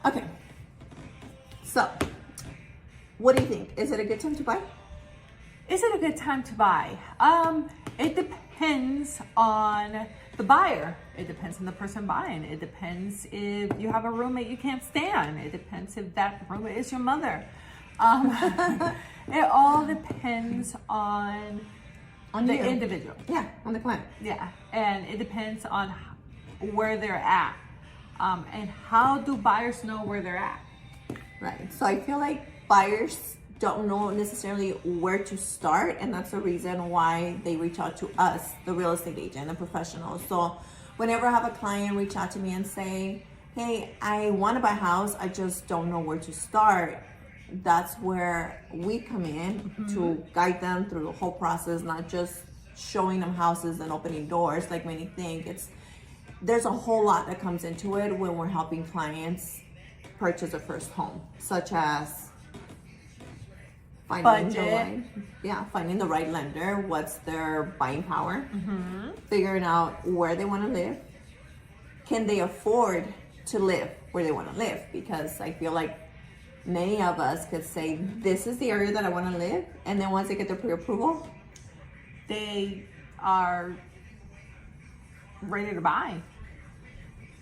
Okay. So, what do you think? Is it a good time to buy? Is it a good time to buy? It depends on the buyer. It depends on the person buying. It depends if you have a roommate you can't stand. It depends if that roommate is your mother. It all depends on the you. individual. Yeah, on the client. Yeah, and it depends on where they're at. And how do buyers know where they're at? Right. So I feel like buyers don't know necessarily where to start, and that's the reason why they reach out to us, the real estate agent, the professional. So whenever I have a client reach out to me and say, hey, I want to buy a house, I just don't know where to start, that's where we come in to guide them through the whole process, not just showing them houses and opening doors like many think. There's a whole lot that comes into it when we're helping clients purchase a first home, such as finding the right lender, what's their buying power, figuring out where they want to live, can they afford to live where they want to live, because I feel like many of us could say this is the area that I want to live, and then once they get their pre-approval, they are ready to buy.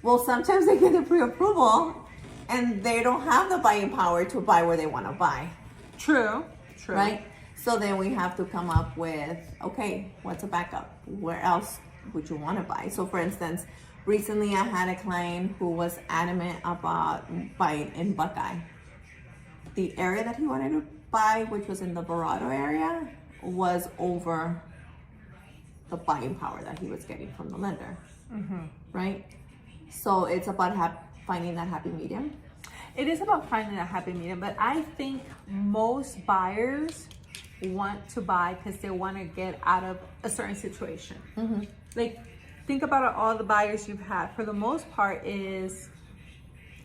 Well, sometimes they get the pre-approval and they don't have the buying power to buy where they want to buy. True. Right? So then we have to come up with, okay, what's a backup? Where else would you want to buy? So for instance, recently I had a client who was adamant about buying in Buckeye. The area that he wanted to buy, which was in the Aurora area, was over the buying power that he was getting from the lender. Right? So it's about finding that happy medium. It is about finding a happy medium, but I think most buyers want to buy because they want to get out of a certain situation. Like, think about all the buyers you've had. For the most part, is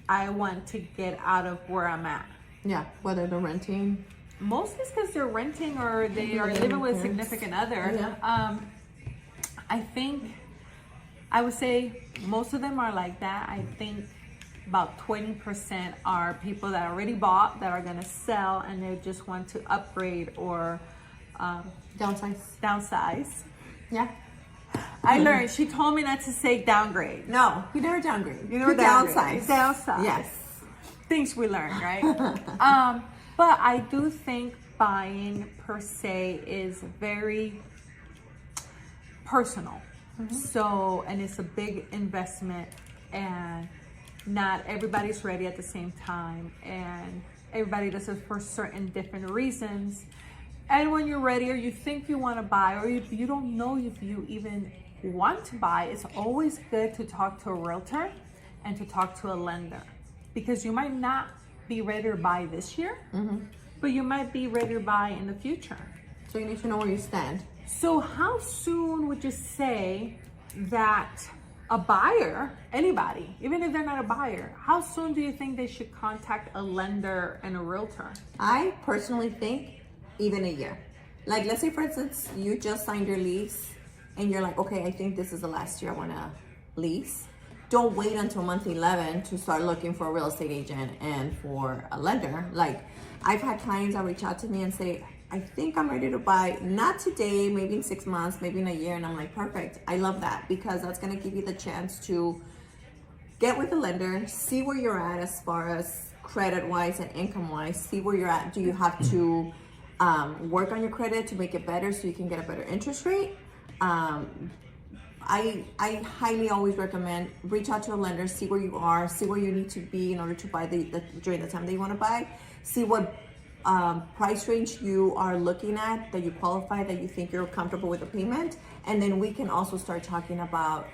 I want to get out of where I'm at. Yeah, whether they're renting. Mostly it's because they're renting or they are living with a significant other. Yeah. I think, I would say most of them are like that. I think about 20% are people that already bought, that are going to sell, and they just want to upgrade or downsize. Yeah. I learned, she told me not to say downgrade. No, you never downgrade. You never downsize. Downsize. Yes. Things we learn, right? But I do think buying per se is very personal. So, and it's a big investment, and not everybody's ready at the same time, and everybody does it for certain different reasons. And when you're ready, or you think you want to buy, or if you don't know if you even want to buy, it's always good to talk to a realtor and to talk to a lender, because you might not be ready to buy this year, but you might be ready to buy in the future. So you need to know where you stand. So how soon would you say that a buyer, anybody, even if they're not a buyer, how soon do you think they should contact a lender and a realtor? I personally think even a year. Like, let's say for instance, you just signed your lease and you're like, okay, I think this is the last year I want to lease. Don't wait until month 11 to start looking for a real estate agent and for a lender. Like, I've had clients that reach out to me and say, I think I'm ready to buy, not today, maybe in 6 months, maybe in a year. And I'm like, perfect. I love that, because that's going to give you the chance to get with the lender, see where you're at as far as credit wise and income wise, see where you're at. Do you have to work on your credit to make it better so you can get a better interest rate? I highly always recommend reach out to a lender, see where you are, see where you need to be in order to buy during the time that you want to buy, see what price range you are looking at, that you qualify, that you think you're comfortable with the payment. And then we can also start talking about,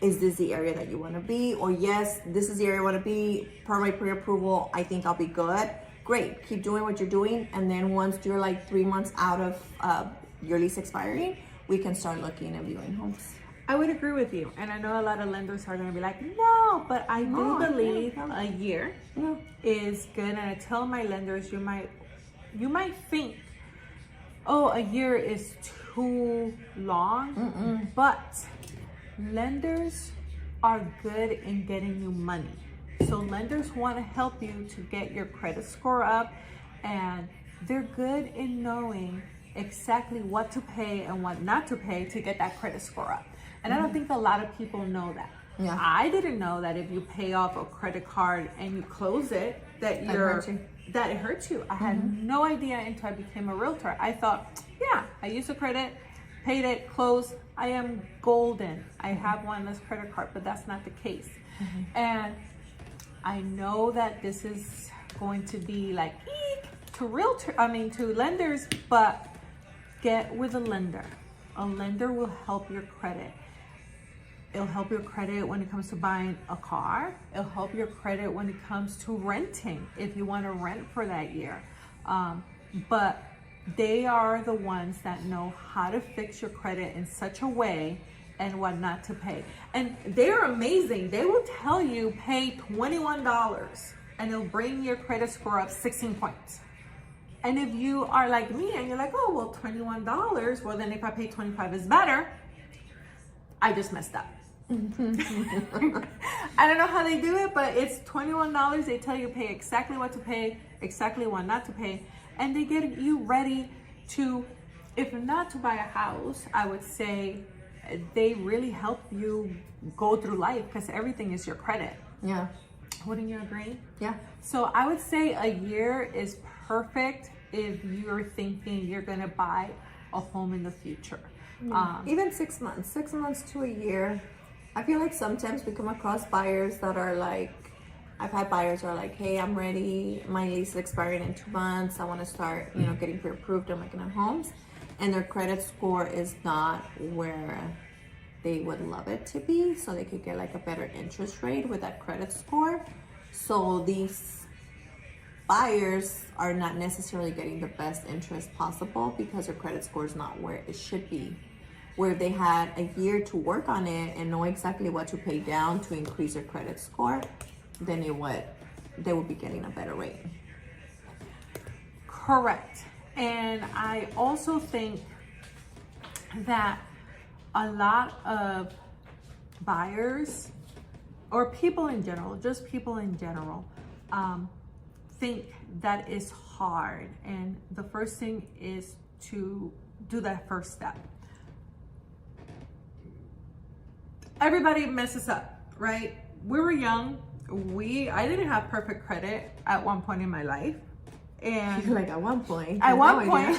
is this the area that you want to be? Or yes, this is the area I want to be. Per my pre-approval, I think I'll be good. Great, keep doing what you're doing. And then once you're like 3 months out of your lease expiring, we can start looking and viewing homes. I would agree with you. And I know a lot of lenders are going to be like, no, but I do believe a year is good. And I tell my lenders, you might think, oh, a year is too long, but lenders are good in getting you money. So lenders want to help you to get your credit score up, and they're good in knowing exactly what to pay and what not to pay to get that credit score up. And I don't think a lot of people know that. Yeah. I didn't know that if you pay off a credit card and you close it, that it hurts you. I had no idea until I became a realtor. I thought, yeah, I use a credit, paid it, closed, I am golden. I have one less credit card, but that's not the case. And I know that this is going to be like eek to lenders, but get with a lender. A lender will help your credit. It'll help your credit when it comes to buying a car. It'll help your credit when it comes to renting, if you want to rent for that year. But they are the ones that know how to fix your credit in such a way and what not to pay. And they're amazing. They will tell you pay $21 and it'll bring your credit score up 16 points. And if you are like me and you're like, oh, well, $21, well, then if I pay 25 is better, I just messed up. I don't know how they do it, but it's $21. They tell you pay exactly what to pay, exactly what not to pay, and they get you ready to, if not to buy a house, I would say they really help you go through life because everything is your credit. Yeah. Wouldn't you agree? Yeah. So I would say a year is perfect if you're thinking you're gonna buy a home in the future. Even 6 months, 6 months to a year. I feel like sometimes we come across buyers that are like, I've had buyers who are like, hey, I'm ready. My lease is expiring in 2 months. I want to start, getting pre-approved and looking at homes. And their credit score is not where they would love it to be. So they could get like a better interest rate with that credit score. So these buyers are not necessarily getting the best interest possible because their credit score is not where it should be. Where if they had a year to work on it and know exactly what to pay down to increase their credit score, then they would be getting a better rate. Correct. And I also think that a lot of buyers or people in general, just people in general, think that is hard. And the first thing is to do that first step. Everybody messes up, right? We were young. I didn't have perfect credit at one point in my life. And like at one point. At one point.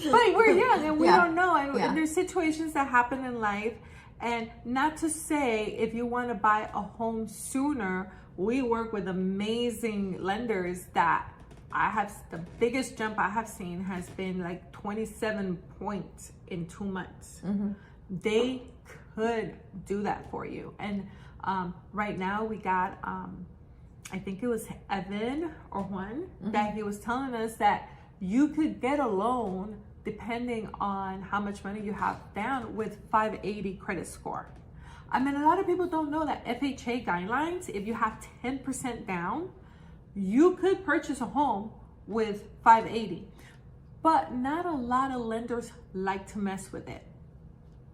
But we're young and we don't know. And there's situations that happen in life. And not to say if you want to buy a home sooner, we work with amazing lenders that the biggest jump I have seen has been like 27 points in 2 months. They could do that for you. And right now we got, I think it was Evan or Juan, that he was telling us that you could get a loan depending on how much money you have down with 580 credit score. I mean, a lot of people don't know that FHA guidelines, if you have 10% down, you could purchase a home with 580. But not a lot of lenders like to mess with it.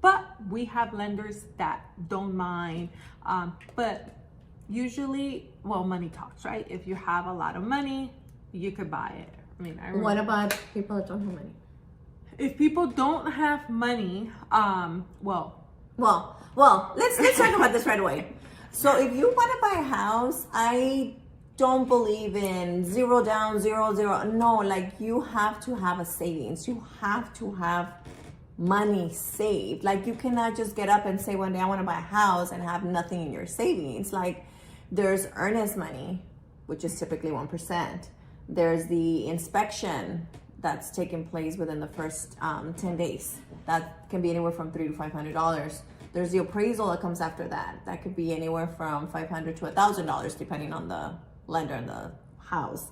But we have lenders that don't mind. But usually, money talks, right? If you have a lot of money, you could buy it. I mean, what about people that don't have money? If people don't have money, well, let's talk about this right away. So if you want to buy a house, I don't believe in 0 down, 0, 0. No, like you have to have a savings. You have to have money saved. Like you cannot just get up and say one day I want to buy a house and have nothing in your savings. Like there's earnest money, which is typically 1%. There's the inspection that's taking place within the first 10 days. That can be anywhere from $300 to $500. There's the appraisal that comes after that. That could be anywhere from $500 to $1,000 depending on the lender and the house.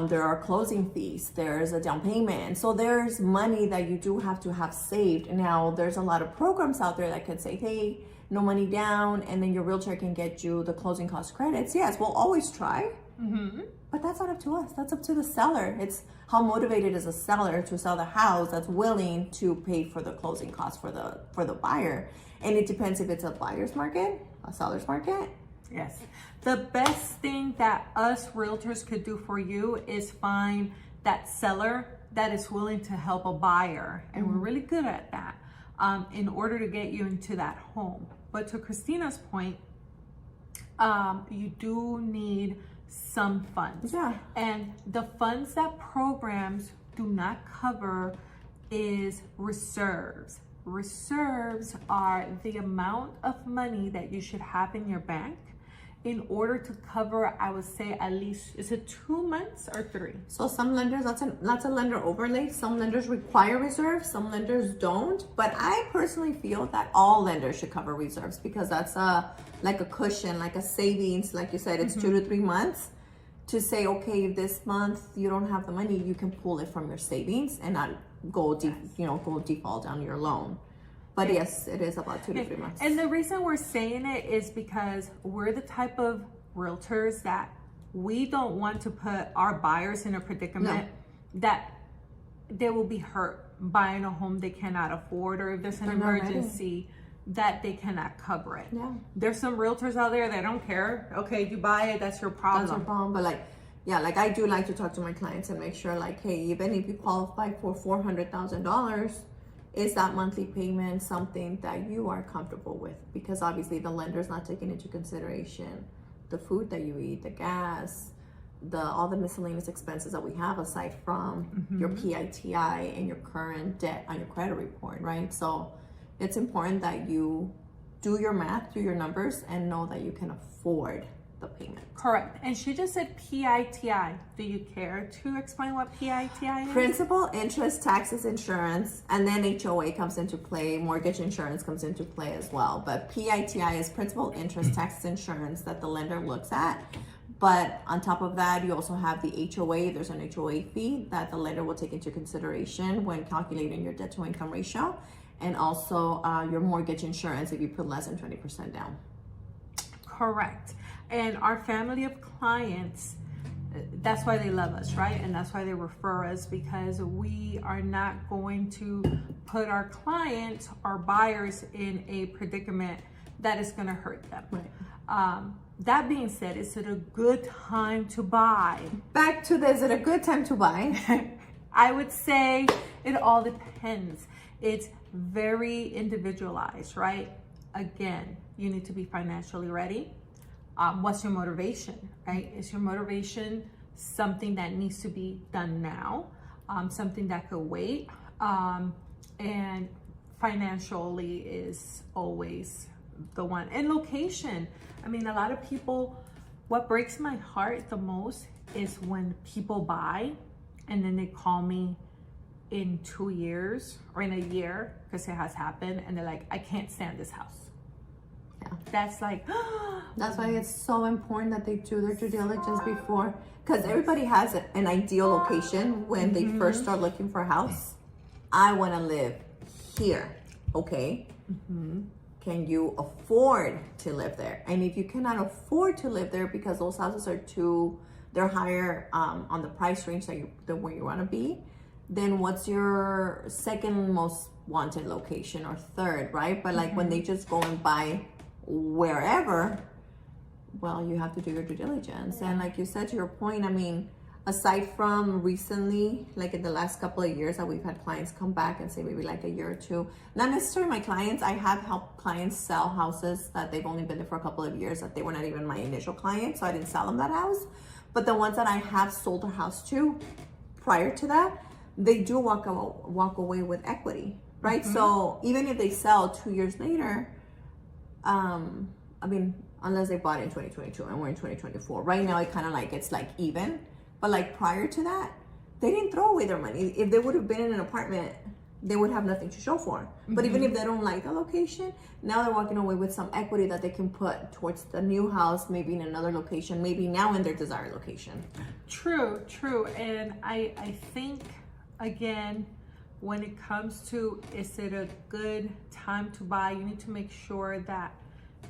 There are closing fees, there's a down payment. So there's money that you do have to have saved. Now, there's a lot of programs out there that could say, hey, no money down, and then your realtor can get you the closing cost credits. Yes, we'll always try, but that's not up to us. That's up to the seller. It's how motivated is a seller to sell the house that's willing to pay for the closing costs for the buyer. And it depends if it's a buyer's market, a seller's market. Yes. The best thing that us realtors could do for you is find that seller that is willing to help a buyer. And we're really good at that in order to get you into that home. But to Christina's point, you do need some funds. Yeah. And the funds that programs do not cover is reserves. Reserves are the amount of money that you should have in your bank in order to cover, I would say, at least, is it 2 months or 3? So some lenders, that's a lender overlay. Some lenders require reserves, some lenders don't. But I personally feel that all lenders should cover reserves because that's like a cushion, like a savings. Like you said, it's 2 to 3 months to say, okay, if this month you don't have the money, you can pull it from your savings and not go default on your loan. But yes, it is about 2 to 3 months. And the reason we're saying it is because we're the type of realtors that we don't want to put our buyers in a predicament that they will be hurt buying a home they cannot afford, or if there's an emergency that they cannot cover it. Yeah. There's some realtors out there that don't care. Okay, you buy it, that's your problem. That's your problem. But like I do like to talk to my clients and make sure, like, hey, even if you qualify for $400,000, is that monthly payment something that you are comfortable with? Because obviously the lender's not taking into consideration the food that you eat, the gas, all the miscellaneous expenses that we have aside from your PITI and your current debt on your credit report, right? So it's important that you do your math, do your numbers, and know that you can afford the payment. Correct. And she just said PITI. Do you care to explain what PITI is? Principal, interest, taxes, insurance, and then HOA comes into play. Mortgage insurance comes into play as well. But PITI is principal, interest, taxes, insurance that the lender looks at. But on top of that, you also have the HOA. There's an HOA fee that the lender will take into consideration when calculating your debt to income ratio. And also your mortgage insurance if you put less than 20% down. Correct. And our family of clients, that's why they love us, right? And that's why they refer us, because we are not going to put our clients, our buyers, in a predicament that is going to hurt them. Right. That being said, is it a good time to buy? Back to this, is it a good time to buy? I would say it all depends. It's very individualized, right? Again, you need to be financially ready. What's your motivation, right? Is your motivation something that needs to be done now, something that could wait? And financially is always the one. And location. I mean, a lot of people, what breaks my heart the most is when people buy and then they call me in 2 years or in a year, because it has happened, and they're like, I can't stand this house. Yeah. That's like, that's why it's so important that they do their due diligence before, because everybody has an ideal location when they first start looking for a house. I want to live here. Okay. Can you afford to live there? And if you cannot afford to live there because those houses are they're higher on the price range than where you want to be, then what's your second most wanted location or third, right? But like when they just go and buy wherever, well, you have to do your due diligence. And like you said, to your point, I mean, aside from recently, like in the last couple of years that we've had clients come back and say maybe like a year or two, not necessarily my clients, I have helped clients sell houses that they've only been there for a couple of years, that they were not even my initial client, so I didn't sell them that house. But the ones that I have sold a house to prior to that, they do walk away with equity, right? So even if they sell 2 years later, I mean, unless they bought in 2022 and we're in 2024. Right now, it kind of like, it's like even. But like prior to that, they didn't throw away their money. If they would have been in an apartment, they would have nothing to show for. But even if they don't like the location, now they're walking away with some equity that they can put towards the new house, maybe in another location, maybe now in their desired location. True. And I think, again, when it comes to, is it a good time to buy, you need to make sure that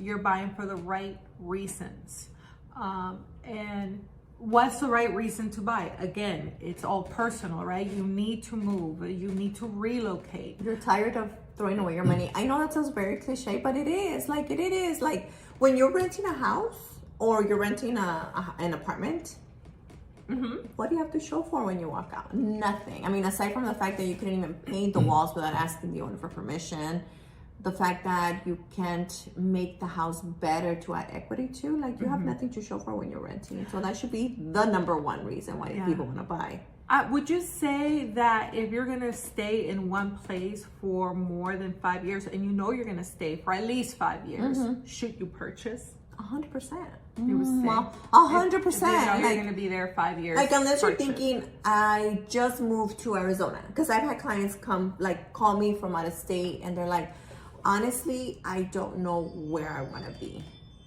you're buying for the right reasons. And what's the right reason to buy? Again, it's all personal, right? You need to move, you need to relocate. You're tired of throwing away your money. I know that sounds very cliche, but it is like When you're renting a house or you're renting an apartment, what do you have to show for when you walk out? Nothing. I mean, aside from the fact that you couldn't even paint the walls without asking the owner for permission, the fact that you can't make the house better to add equity to, like you have nothing to show for when you're renting. So that should be the number one reason why people want to buy. Would you say that if you're going to stay in one place for more than 5 years and you know you're going to stay for at least 5 years, should you purchase? 100%. You would say? Well, 100%. If you know you're going to be there 5 years. Like, unless you're purchase. thinking, I just moved to Arizona. Because I've had clients call me from out of state and they're like, honestly, I don't know where I want to be.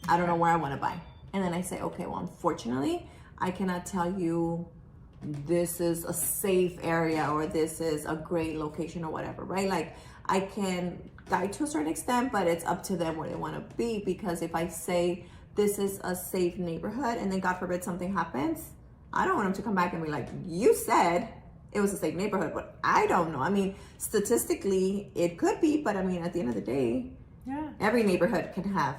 I don't know where I want to buy. And then I say, okay, well, unfortunately, I cannot tell you this is a safe area or this is a great location or whatever, right? Like, I can guide to a certain extent, but it's up to them where they want to be. Because if I say this is a safe neighborhood and then God forbid something happens, I don't want them to come back and be like, you said it was a safe neighborhood, but I don't know. I mean, statistically, it could be, but I mean, at the end of the day, every neighborhood can have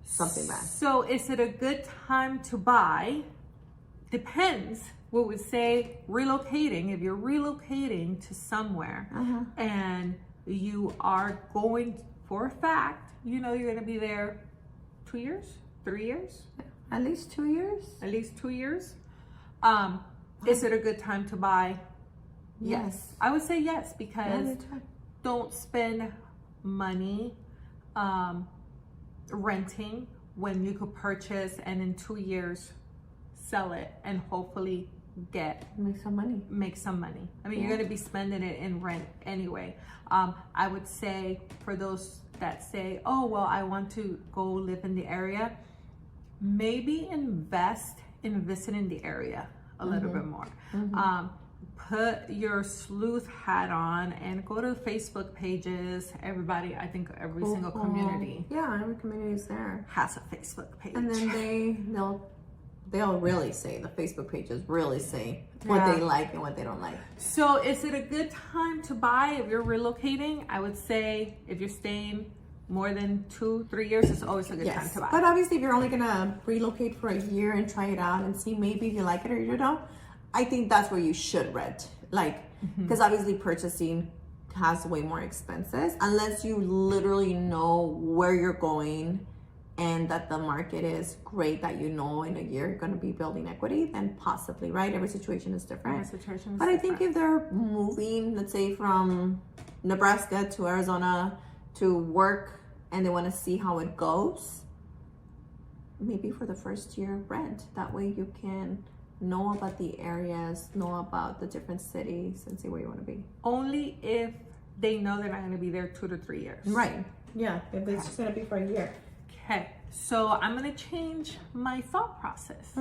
something bad. So is it a good time to buy? Depends. We would say relocating. If you're relocating to somewhere and you are going for a fact, you know you're going to be there 2 years, 3 years? At least 2 years. At least 2 years. Is it a good time to buy? Yes. I would say yes, because don't spend money renting when you could purchase and in 2 years sell it and hopefully make some money. I mean, you're going to be spending it in rent anyway. I would say for those that say, oh, well, I want to go live in the area, maybe invest in visiting the area a little bit more. Put your sleuth hat on and go to Facebook pages. Everybody, I think every single community. Yeah, every community is there. Has a Facebook page. And then they'll really say, the Facebook pages really say what they like and what they don't like. So is it a good time to buy if you're relocating? I would say if you're staying more than 2-3 years, it's always a good time to buy. But obviously, if you're only gonna relocate for a year and try it out and see maybe if you like it or you don't, I think that's where you should rent. Like, because obviously purchasing has way more expenses unless you literally know where you're going and that the market is great, that you know in a year you're going to be building equity, then possibly, right? Every situation is different. But I think if they're moving, let's say from Nebraska to Arizona to work and they want to see how it goes, maybe for the first year rent. That way you can know about the areas, know about the different cities and see where you want to be. Only if they know they're not going to be there 2 to 3 years. Right. Yeah, if it's just going to be for a year. Okay, so I'm going to change my thought process.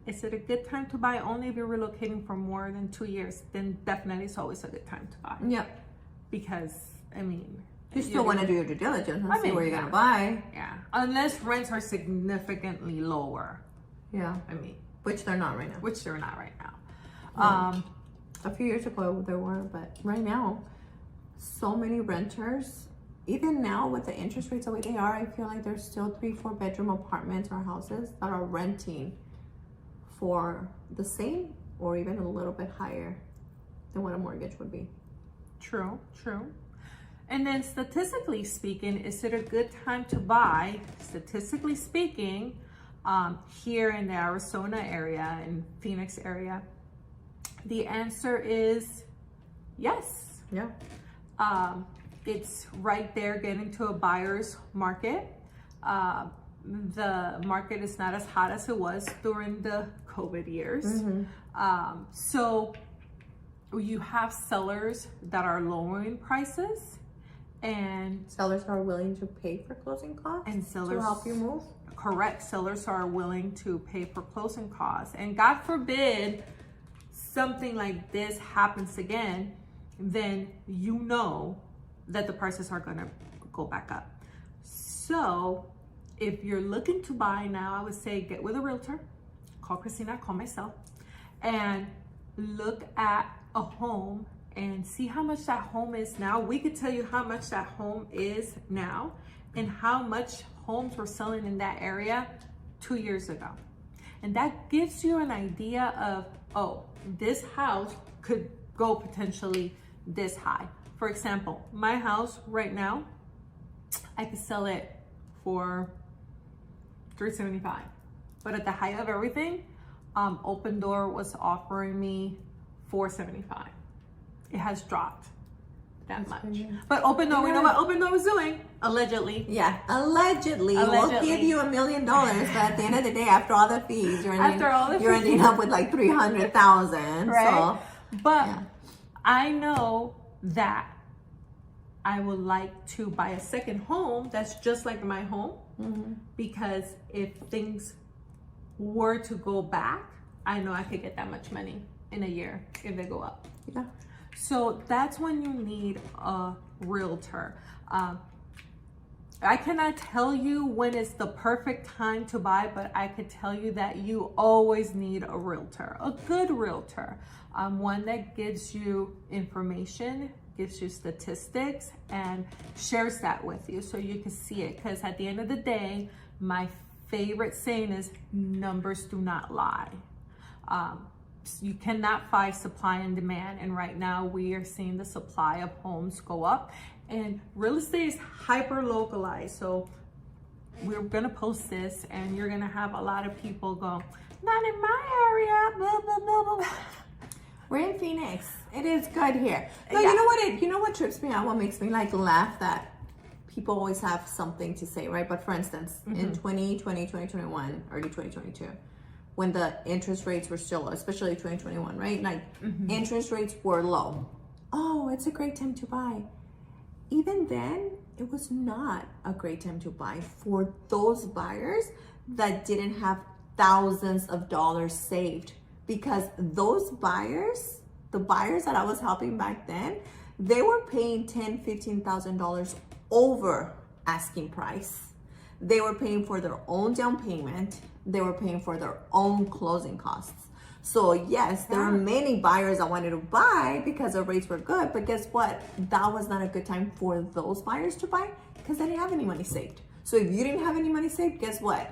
Is it a good time to buy? Only if you're relocating for more than 2 years, then definitely it's always a good time to buy. Yep. Because, I mean, you still want to do your due diligence and see where you're going to buy. Yeah, unless rents are significantly lower. Yeah. I mean, which they're not right now. Which they're not right now. A few years ago there were, but right now, so many renters. Even now with the interest rates the way they are, I feel like there's still 3-4 bedroom apartments or houses that are renting for the same or even a little bit higher than what a mortgage would be. True. And then statistically speaking, is it a good time to buy, statistically speaking, here in the Arizona area, in Phoenix area? The answer is yes. Yeah. It's right there getting to a buyer's market. The market is not as hot as it was during the COVID years. So you have sellers that are lowering prices and sellers are willing to pay for closing costs and sellers to help you move. Correct. Sellers are willing to pay for closing costs. And God forbid something like this happens again, then you know that the prices are going to go back up. So if you're looking to buy now, I would say get with a realtor, call Christina, call myself, and look at a home and see how much that home is now. We could tell you how much that home is now and how much homes were selling in that area 2 years ago. And that gives you an idea of, oh, this house could go potentially this high. For example, my house right now, I could sell it for $375. But at the height of everything, Open Door was offering me $475. It has dropped that much. But Open Door, we know what Open Door was doing, allegedly. Yeah, allegedly. We'll give you $1 million, but at the end of the day, after all the fees, you're ending up with like $300,000. Right? So, but I know that I would like to buy a second home that's just like my home, because if things were to go back, I know I could get that much money in a year if they go up. Yeah. So that's when you need a realtor. I cannot tell you when it's the perfect time to buy, but I could tell you that you always need a realtor, a good realtor, one that gives you information, gives you statistics, and shares that with you so you can see it. Because at the end of the day, my favorite saying is numbers do not lie. You cannot fight supply and demand, and right now we are seeing the supply of homes go up, and real estate is hyper localized. So we're gonna post this and you're gonna have a lot of people go, not in my area, blah, blah, blah, blah. We're in Phoenix. It is good here. No, Yeah. you know what trips me out, what makes me like laugh, that people always have something to say, right? But for instance, in 2020, 2021, early 2022, when the interest rates were still low, especially 2021, right? Like interest rates were low. Oh, it's a great time to buy. Even then, it was not a great time to buy for those buyers that didn't have thousands of dollars saved, because those buyers, the buyers that I was helping back then, they were paying $10,000, $15,000 over asking price. They were paying for their own down payment. They were paying for their own closing costs. So yes, there were many buyers that wanted to buy because the rates were good, but guess what? That was not a good time for those buyers to buy because they didn't have any money saved. So if you didn't have any money saved, guess what?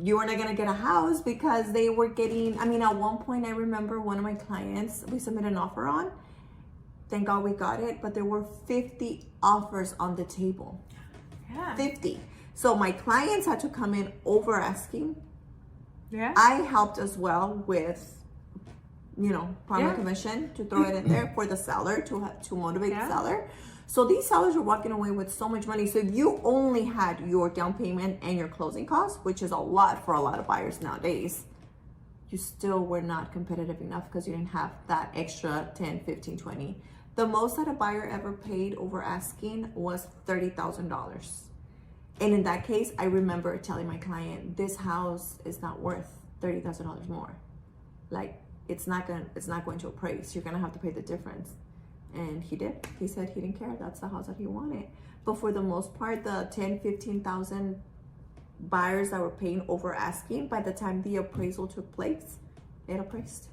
You were not gonna get a house because they were getting, I mean, at one point I remember one of my clients, we submitted an offer on, thank God we got it, but there were 50 offers on the table. Yeah. 50. So my clients had to come in over asking. Yeah. I helped as well with, primary commission to throw it in there for the seller to motivate the seller. So these sellers are walking away with so much money. So if you only had your down payment and your closing costs, which is a lot for a lot of buyers nowadays, you still were not competitive enough because you didn't have that extra 10, 15, 20. The most that a buyer ever paid over asking was $30,000. And in that case, I remember telling my client, this house is not worth $30,000 more. Like, it's not going to appraise. You're gonna have to pay the difference. And he did. He said he didn't care. That's the house that he wanted. But for the most part, the 10, 15,000 buyers that were paying over asking, by the time the appraisal took place, it appraised.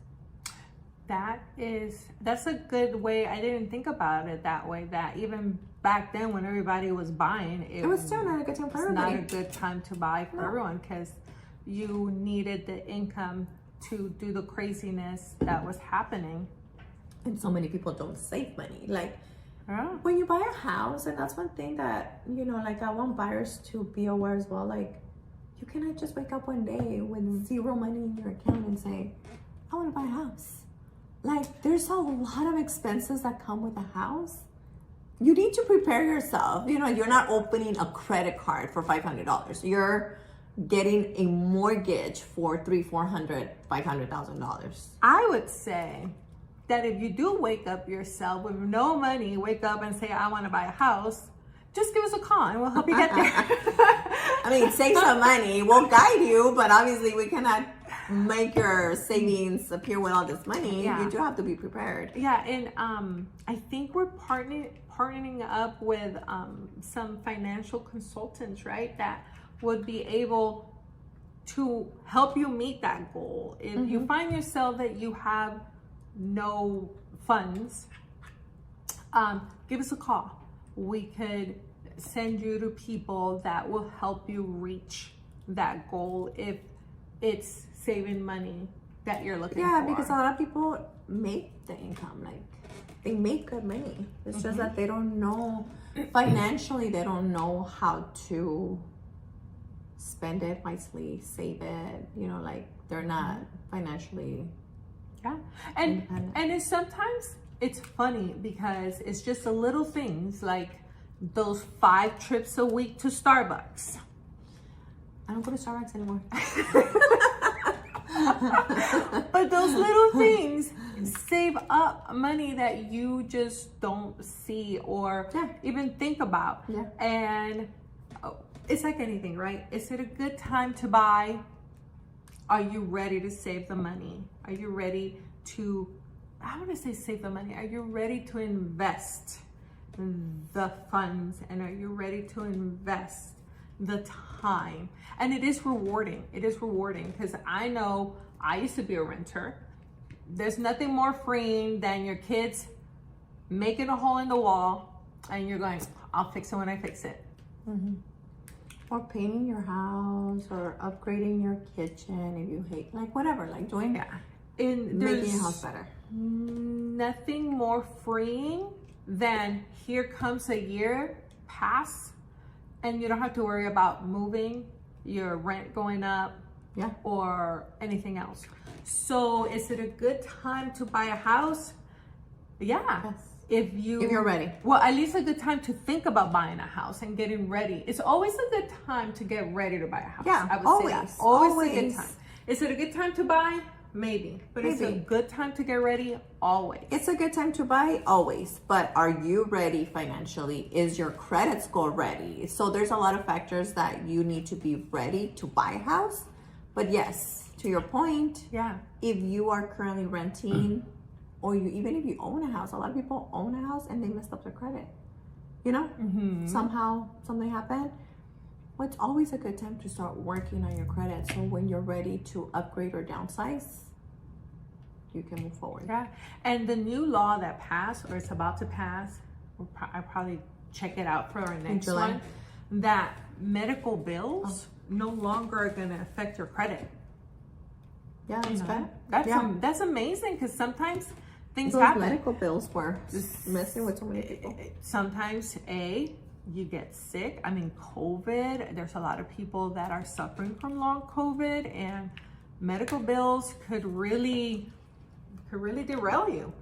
That's a good way. I didn't think about it that way, that even back then when everybody was buying, it was still not a good time for everybody. Not a good time to buy for everyone, because you needed the income to do the craziness that was happening. And so many people don't save money. Like, when you buy a house, and that's one thing that, like, I want buyers to be aware as well. Like, you cannot just wake up one day with zero money in your account and say, I want to buy a house. Like, there's a lot of expenses that come with a house. You need to prepare yourself. You're not opening a credit card for $500. You're getting a mortgage for $300,000, $400,000, $500,000. I would say that if you do wake up yourself with no money, wake up and say, I want to buy a house, just give us a call and we'll help you get there. I mean, save some money. We'll guide you, but obviously we cannot make your savings appear with all this money. You do have to be prepared. Yeah, and I think we're partnering up with some financial consultants, right, that would be able to help you meet that goal. If you find yourself that you have no funds, give us a call. We could send you to people that will help you reach that goal if it's saving money that you're looking for. Yeah, because a lot of people make the income, like they make good money. It's just that they don't know financially, they don't know how to spend it wisely, save it, you know, like they're not financially independent. And it's sometimes it's funny because it's just the little things like those 5 trips a week to Starbucks. I don't go to Starbucks anymore. But those little things save up money that you just don't see or even think about. Yeah. And it's like anything, right? Is it a good time to buy? Are you ready to save the money? Are you ready to, I want to say save the money. Are you ready to invest the funds? And are you ready to invest the time? And it is rewarding. It is rewarding because I know I used to be a renter. There's nothing more freeing than your kids making a hole in the wall and you're going, I'll fix it when I fix it. Mm-hmm. Or painting your house or upgrading your kitchen if you hate, like whatever, like doing making your house better. Nothing more freeing than here comes a year past and you don't have to worry about moving, your rent going up, or anything else. So is it a good time to buy a house? Yeah. Yes. If you're ready. Well, at least a good time to think about buying a house and getting ready. It's always a good time to get ready to buy a house. Yeah, I would always. say that. Always a good time. Is it a good time to buy? Maybe. But it's a good time to get ready? Always. It's a good time to buy? Always. But are you ready financially? Is your credit score ready? So there's a lot of factors that you need to be ready to buy a house. But yes, to your point, if you are currently renting or even if you own a house, a lot of people own a house and they messed up their credit. You know, somehow something happened. Well, it's always a good time to start working on your credit. So when you're ready to upgrade or downsize, you can move forward. Yeah, and the new law that passed or it's about to pass, I'll probably check it out for our next one, that medical bills no longer are going to affect your credit. Yeah, that's bad. That's amazing because sometimes things those happen. Medical bills were messing with so many people. Sometimes you get sick. I mean, COVID, there's a lot of people that are suffering from long COVID and medical bills could really derail you.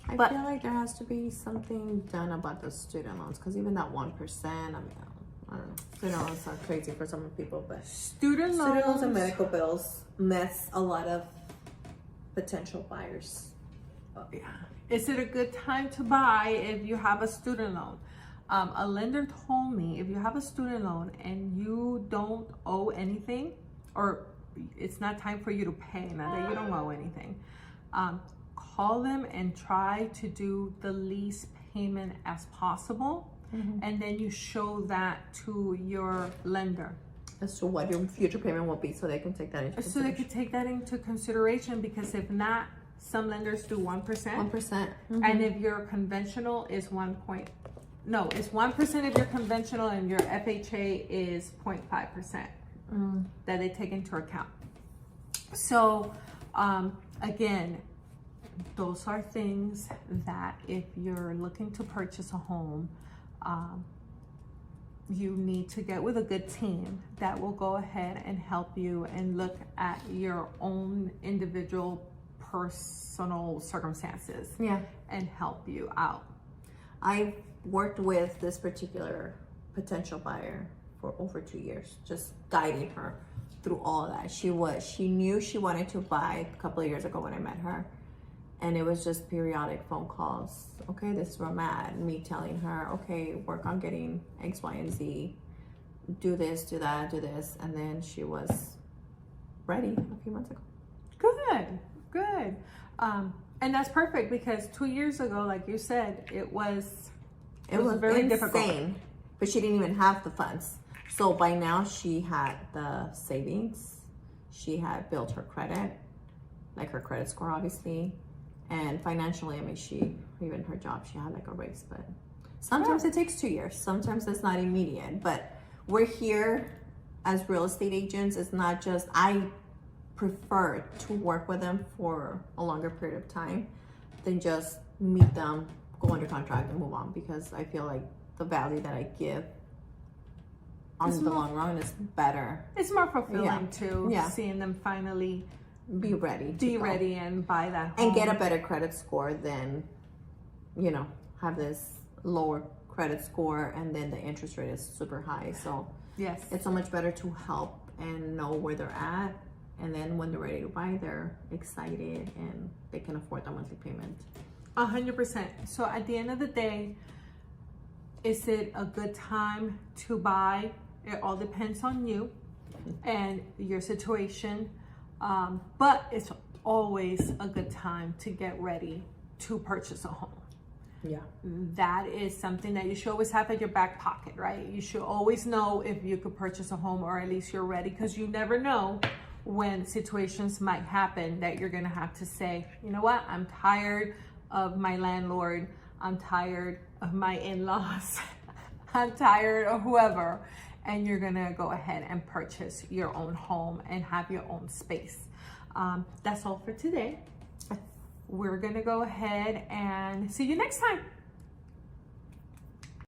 I feel like there has to be something done about the student loans because even that 1%, I mean, I don't know. Student loans are crazy for some people, but student loans and medical bills mess a lot of potential buyers up. Yeah. Is it a good time to buy if you have a student loan? A lender told me if you have a student loan and you don't owe anything, or it's not time for you to pay, not that you don't owe anything, call them and try to do the least payment as possible. And then you show that to your lender as to what your future payment will be, so they can take that into consideration. So they could take that into consideration, because if not, some lenders do 1%. 1%. And if your conventional is 1%, it's 1% if you're conventional, and your FHA is 0.5% that they take into account. So again, those are things that if you're looking to purchase a home, you need to get with a good team that will go ahead and help you and look at your own individual personal circumstances and help you out. I've worked with this particular potential buyer for over 2 years, just guiding her through all of that. She knew she wanted to buy a couple of years ago when I met her. And it was just periodic phone calls. Okay, this is where I'm at. Me telling her, okay, work on getting X, Y, and Z. Do this, do that, do this. And then she was ready a few months ago. Good. And that's perfect, because 2 years ago, like you said, it was very difficult. But she didn't even have the funds. So by now she had the savings. She had built her credit, like her credit score, obviously. And financially, I mean, even her job, she had like a raise, but Sometimes it takes 2 years. Sometimes it's not immediate. But we're here as real estate agents. It's not just, I prefer to work with them for a longer period of time than just meet them, go under contract and move on, because I feel like the value that I give on the long run is better. It's more fulfilling too, Yeah. seeing them finally Be ready. be ready and buy that home. And get a better credit score than, you know, have this lower credit score and then the interest rate is super high. So yes, it's so much better to help and know where they're at. And then when they're ready to buy, they're excited and they can afford the monthly payment. 100%. So at the end of the day, is it a good time to buy? It all depends on you and your situation. But it's always a good time to get ready to purchase a home. Yeah. That is something that you should always have in your back pocket, right? You should always know if you could purchase a home, or at least you're ready, because you never know when situations might happen that you're gonna have to say, you know what, I'm tired of my landlord, I'm tired of my in-laws, I'm tired of whoever, and you're gonna go ahead and purchase your own home and have your own space. That's all for today. We're gonna go ahead and see you next time.